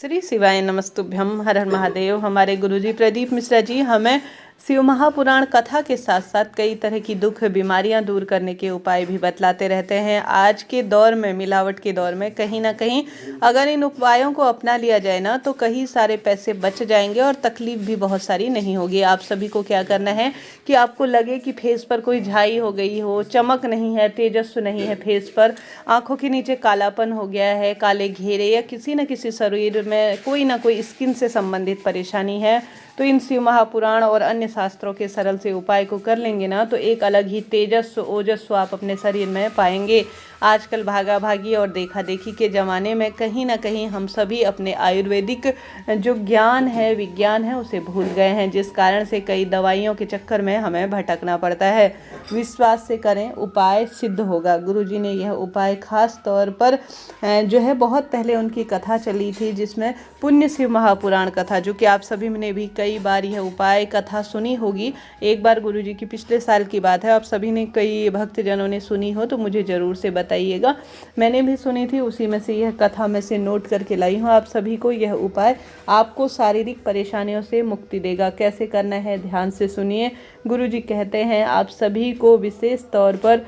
श्री शिवाय नमस्तुभ्यम। हर हर महादेव। हमारे गुरुजी प्रदीप मिश्रा जी हमें शिव महापुराण कथा के साथ साथ कई तरह की दुख बीमारियां दूर करने के उपाय भी बतलाते रहते हैं। आज के दौर में, मिलावट के दौर में, कहीं ना कहीं अगर इन उपायों को अपना लिया जाए ना तो कई सारे पैसे बच जाएंगे और तकलीफ भी बहुत सारी नहीं होगी। आप सभी को क्या करना है कि आपको लगे कि फेस पर कोई झाई हो गई हो, चमक नहीं है, तेजस्व नहीं है फेस पर, आंखों के नीचे कालापन हो गया है, काले घेरे, या किसी न किसी शरीर में कोई ना कोई स्किन से संबंधित परेशानी है, तो इन शिव महापुराण और अन्य शास्त्रों के सरल से उपाय को कर लेंगे ना तो एक अलग ही तेजस्व, ओजस्व आप अपने शरीर में पाएंगे। आजकल भागा भागी और देखा देखी के ज़माने में कहीं ना कहीं हम सभी अपने आयुर्वेदिक जो ज्ञान है, विज्ञान है, उसे भूल गए हैं, जिस कारण से कई दवाइयों के चक्कर में हमें भटकना पड़ता है। विश्वास से करें, उपाय सिद्ध होगा। गुरुजी ने यह उपाय खास तौर पर जो है बहुत पहले उनकी कथा चली थी, जिसमें पुण्य शिव महापुराण कथा, जो कि आप सभी ने भी कई बार यह उपाय कथा सुनी होगी। एक बार गुरुजी की पिछले साल की बात है, आप सभी ने, कई भक्तजनों ने सुनी हो तो मुझे ज़रूर से बताइएगा। मैंने भी सुनी थी, उसी में से यह कथा में से नोट करके लाई हूँ। आप सभी को यह उपाय आपको शारीरिक परेशानियों से मुक्ति देगा। कैसे करना है ध्यान से सुनिए। गुरुजी कहते हैं आप सभी को विशेष तौर पर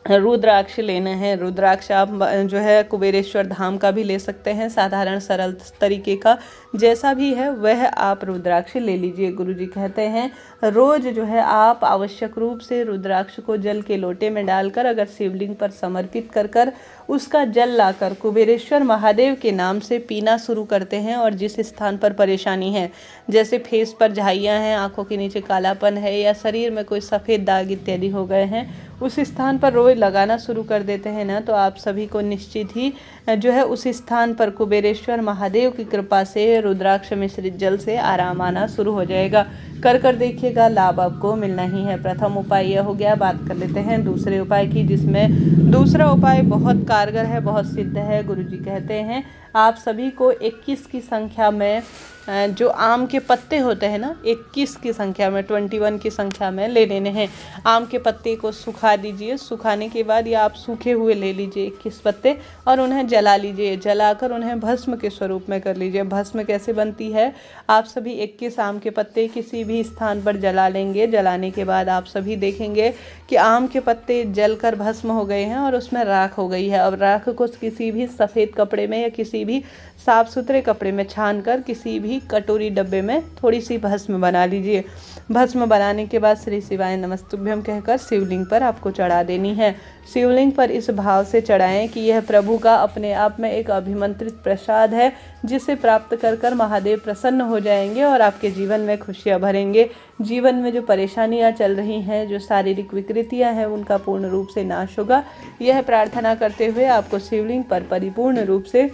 रुद्राक्ष लेना है। रुद्राक्ष आप जो है कुबेरेश्वर धाम का भी ले सकते हैं, साधारण सरल तरीके का जैसा भी है वह आप रुद्राक्ष ले लीजिए। गुरुजी कहते हैं रोज जो है आप आवश्यक रूप से रुद्राक्ष को जल के लोटे में डालकर अगर शिवलिंग पर समर्पित कर कर उसका जल लाकर कुबेरेश्वर महादेव के नाम से पीना शुरू करते हैं। और जिस स्थान पर परेशानी है, जैसे फेस पर झाइयाँ हैं, आंखों के नीचे कालापन है, या शरीर में कोई सफ़ेद दाग इत्यादि हो गए हैं, उस स्थान पर रोज लगाना शुरू कर देते हैं ना तो आप सभी को निश्चित ही जो है उस स्थान पर कुबेरेश्वर महादेव की कृपा से रुद्राक्ष मिश्रित जल से आराम आना शुरू हो जाएगा। कर देखिएगा, लाभ आपको मिलना ही है। प्रथम उपाय यह हो गया। बात कर लेते हैं दूसरे उपाय की, जिसमें दूसरा उपाय बहुत कारगर है, बहुत सिद्ध है। गुरुजी कहते हैं आप सभी को 21 की संख्या में जो आम के पत्ते होते हैं ना, 21 की संख्या में, 21 की संख्या में ले लेने हैं। आम के पत्ते को सुखा दीजिए। सुखाने के बाद या आप सूखे हुए ले लीजिए 21 पत्ते और उन्हें जला लीजिए। जलाकर उन्हें भस्म के स्वरूप में कर लीजिए। भस्म कैसे बनती है, आप सभी 21 आम के पत्ते किसी भी स्थान पर जला लेंगे। जलाने के बाद आप सभी देखेंगे कि आम के पत्ते जलकर भस्म हो गए हैं और उसमें राख हो गई है। अब राख को किसी भी सफ़ेद कपड़े में या किसी भी साफ सुथरे कपड़े में छान कर किसी भी कटोरी डब्बे में थोड़ी सी भस्म बना लीजिए। भस्म बनाने के बाद श्री शिवाय नमस्तुभ्यम कहकर शिवलिंग पर आपको चढ़ा देनी है। शिवलिंग पर इस भाव से चढ़ाएं कि यह प्रभु का अपने आप में एक अभिमंत्रित प्रसाद है, जिसे प्राप्त कर कर महादेव प्रसन्न हो जाएंगे और आपके जीवन में खुशियां भरेंगे। जीवन में जो परेशानियां चल रही हैं, जो शारीरिक विकृतियां हैं, उनका पूर्ण रूप से नाश होगा। यह प्रार्थना करते हुए आपको शिवलिंग पर परिपूर्ण रूप से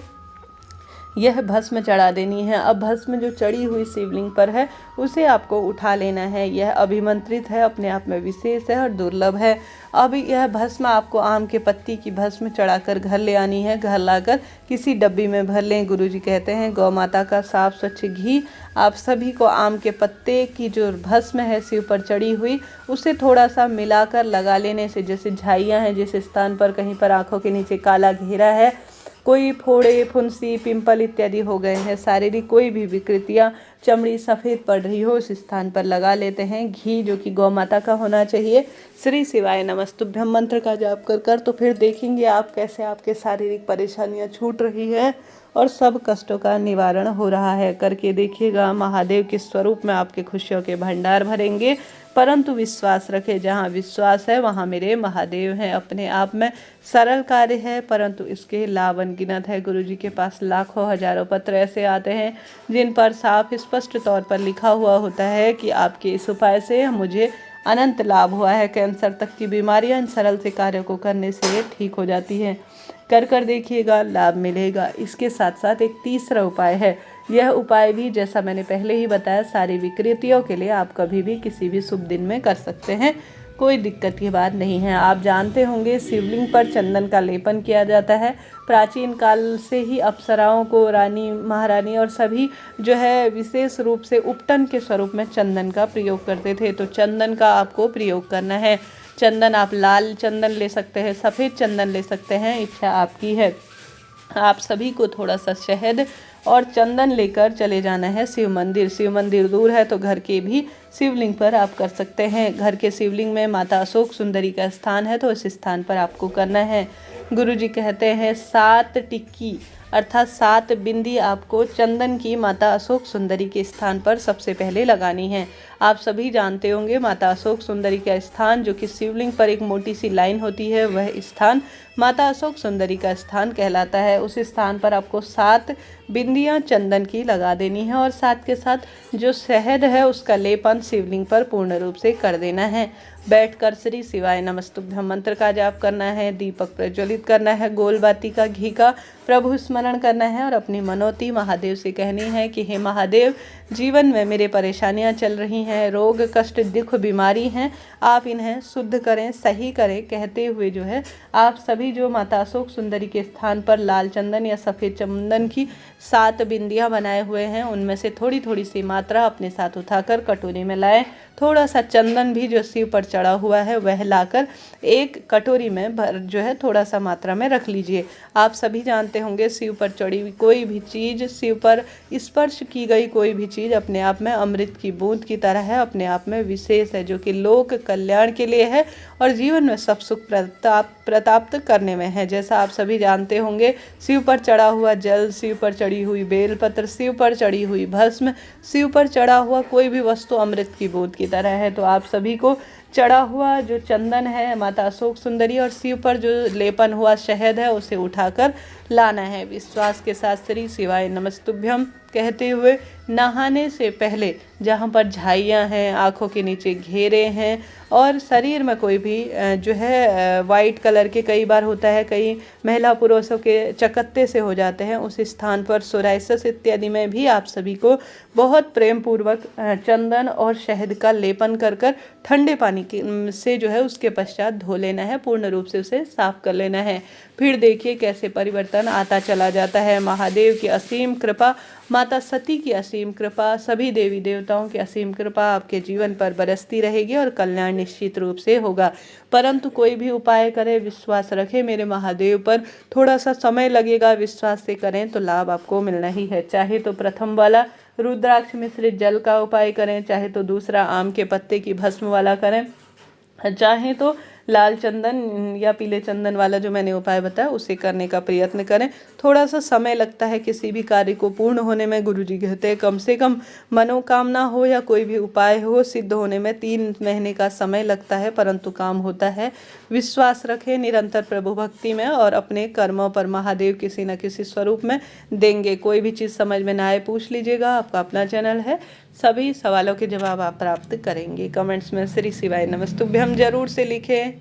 यह भस्म चढ़ा देनी है। अब भस्म जो चढ़ी हुई शिवलिंग पर है उसे आपको उठा लेना है। यह अभिमंत्रित है, अपने आप में विशेष है और दुर्लभ है। अब यह भस्म आपको आम के पत्ती की भस्म चढ़ाकर घर ले आनी है। घर लाकर किसी डब्बी में भर लें। गुरुजी कहते हैं गौ माता का साफ स्वच्छ घी आप सभी को आम के पत्ते की जो भस्म है शिव पर चढ़ी हुई, उसे थोड़ा सा मिलाकर लगा लेने से, जैसे झाइयाँ हैं, जिस स्थान पर कहीं पर आँखों के नीचे काला घेरा है, कोई फोड़े, फुंसी, पिंपल इत्यादि हो गए हैं, शारीरिक कोई भी विकृतियाँ, चमड़ी सफ़ेद पड़ रही हो, उस स्थान पर लगा लेते हैं। घी जो कि गौ माता का होना चाहिए। श्री शिवाय नमस्तुभ्यम मंत्र का जाप कर कर तो फिर देखेंगे आप कैसे आपके शारीरिक परेशानियाँ छूट रही है और सब कष्टों का निवारण हो रहा है। करके देखिएगा, महादेव के स्वरूप में आपके खुशियों के भंडार भरेंगे। परंतु विश्वास रखें, जहाँ विश्वास है वहाँ मेरे महादेव हैं। अपने आप में सरल कार्य है, परंतु इसके लाभ अनगिनत है। गुरुजी के पास लाखों हजारों पत्र ऐसे आते हैं जिन पर साफ स्पष्ट तौर पर लिखा हुआ होता है कि आपके इस उपाय से मुझे अनंत लाभ हुआ है। कैंसर तक की बीमारियां इन सरल से कार्यों को करने से ठीक हो जाती हैं। कर देखिएगा, लाभ मिलेगा। इसके साथ साथ एक तीसरा उपाय है। यह उपाय भी जैसा मैंने पहले ही बताया सारी विकृतियों के लिए आप कभी भी किसी भी शुभ दिन में कर सकते हैं, कोई दिक्कत की बात नहीं है। आप जानते होंगे शिवलिंग पर चंदन का लेपन किया जाता है। प्राचीन काल से ही अप्सराओं को रानी, महारानी और सभी जो है विशेष रूप से उपटन के स्वरूप में चंदन का प्रयोग करते थे। तो चंदन का आपको प्रयोग करना है। चंदन आप लाल चंदन ले सकते हैं, सफ़ेद चंदन ले सकते हैं, इच्छा आपकी है। आप सभी को थोड़ा सा शहद और चंदन लेकर चले जाना है शिव मंदिर। शिव मंदिर दूर है तो घर के भी शिवलिंग पर आप कर सकते हैं। घर के शिवलिंग में माता अशोक सुंदरी का स्थान है तो इस स्थान पर आपको करना है। गुरुजी कहते हैं 7 टिक्की अर्थात 7 बिंदी आपको चंदन की माता अशोक सुंदरी के स्थान पर सबसे पहले लगानी है। आप सभी जानते होंगे माता अशोक सुंदरी का स्थान जो कि शिवलिंग पर एक मोटी सी लाइन होती है, वह स्थान माता अशोक सुंदरी का स्थान कहलाता है। उस स्थान पर आपको 7 बिंदियां चंदन की लगा देनी है और साथ के साथ जो शहद है उसका लेपन शिवलिंग पर पूर्ण रूप से कर देना है। बैठकर श्री शिवाय नमस्तुभ्यं मंत्र का जाप करना है, दीपक प्रज्वलित करना है, गोल बाती का घी का प्रभु स्मरण करना है और अपनी मनोती महादेव से कहनी है कि हे महादेव, जीवन में मेरे परेशानियां चल रही हैं, रोग कष्ट दुख बीमारी हैं, आप इन्हें शुद्ध करें, सही करें कहते हुए जो है आप सभी जो माता अशोक सुंदरी के स्थान पर लाल चंदन या सफ़ेद चंदन की 7 बिंदियां बनाए हुए हैं उनमें से थोड़ी थोड़ी सी मात्रा अपने साथ उठाकर कटोरी में लाएं। थोड़ा सा चंदन भी जो शिव पर चढ़ा हुआ है वह लाकर एक कटोरी में भर जो है थोड़ा सा मात्रा में रख लीजिए। आप सभी जानते होंगे शिव पर चढ़ी हुई कोई भी चीज़, शिव पर स्पर्श की गई कोई भी चीज़ अपने आप में अमृत की बूंद की तरह है, अपने आप में विशेष है, जो कि लोक कल्याण के लिए है और जीवन में सब सुख प्राप्त करने में है। जैसा आप सभी जानते होंगे शिव पर चढ़ा हुआ जल, शिव पर चढ़ी हुई बेलपत्र, शिव पर चढ़ी हुई भस्म, शिव पर चढ़ा हुआ कोई भी वस्तु अमृत की बूंद की तरह है। तो आप सभी को चढ़ा हुआ जो चंदन है माता अशोक सुंदरी और शिव पर जो लेपन हुआ शहद है उसे उठाकर लाना है। विश्वास के साथ श्री शिवाय नमस्तुभ्यं कहते हुए नहाने से पहले जहाँ पर झाइयाँ हैं, आँखों के नीचे घेरे हैं और शरीर में कोई भी जो है वाइट कलर के कई बार होता है, कई महिला पुरुषों के चकत्ते से हो जाते हैं, उस स्थान पर सोराइसिस इत्यादि में भी आप सभी को बहुत प्रेम पूर्वक चंदन और शहद का लेपन कर कर ठंडे पानी से जो है उसके पश्चात धो लेना है, पूर्ण रूप से उसे साफ कर लेना है। फिर देखिए कैसे परिवर्तन आता चला जाता है। महादेव की असीम कृपा, माता सती की असीम कृपा, सभी देवी देवताओं की असीम कृपा आपके जीवन पर बरसती रहेगी और कल्याण निश्चित रूप से होगा। परंतु कोई भी उपाय करें, विश्वास रखें मेरे महादेव पर, थोड़ा सा समय लगेगा, विश्वास से करें तो लाभ आपको मिलना ही है। चाहे तो प्रथम वाला रुद्राक्ष मिश्रित जल का उपाय करें, चाहे तो दूसरा आम के पत्ते की भस्म वाला करें, चाहे तो लाल चंदन या पीले चंदन वाला जो मैंने उपाय बताया उसे करने का प्रयत्न करें। थोड़ा सा समय लगता है किसी भी कार्य को पूर्ण होने में। गुरुजी कहते हैं कम से कम मनोकामना हो या कोई भी उपाय हो सिद्ध होने में 3 महीने का समय लगता है, परंतु काम होता है। विश्वास रखें निरंतर प्रभु भक्ति में और अपने कर्मों पर महादेव किसी न किसी स्वरूप में देंगे। कोई भी चीज़ समझ में ना आए पूछ लीजिएगा, आपका अपना चैनल है, सभी सवालों के जवाब आप प्राप्त करेंगे। कमेंट्स में श्री शिवाय नमस्तुभ्यं जरूर से लिखें।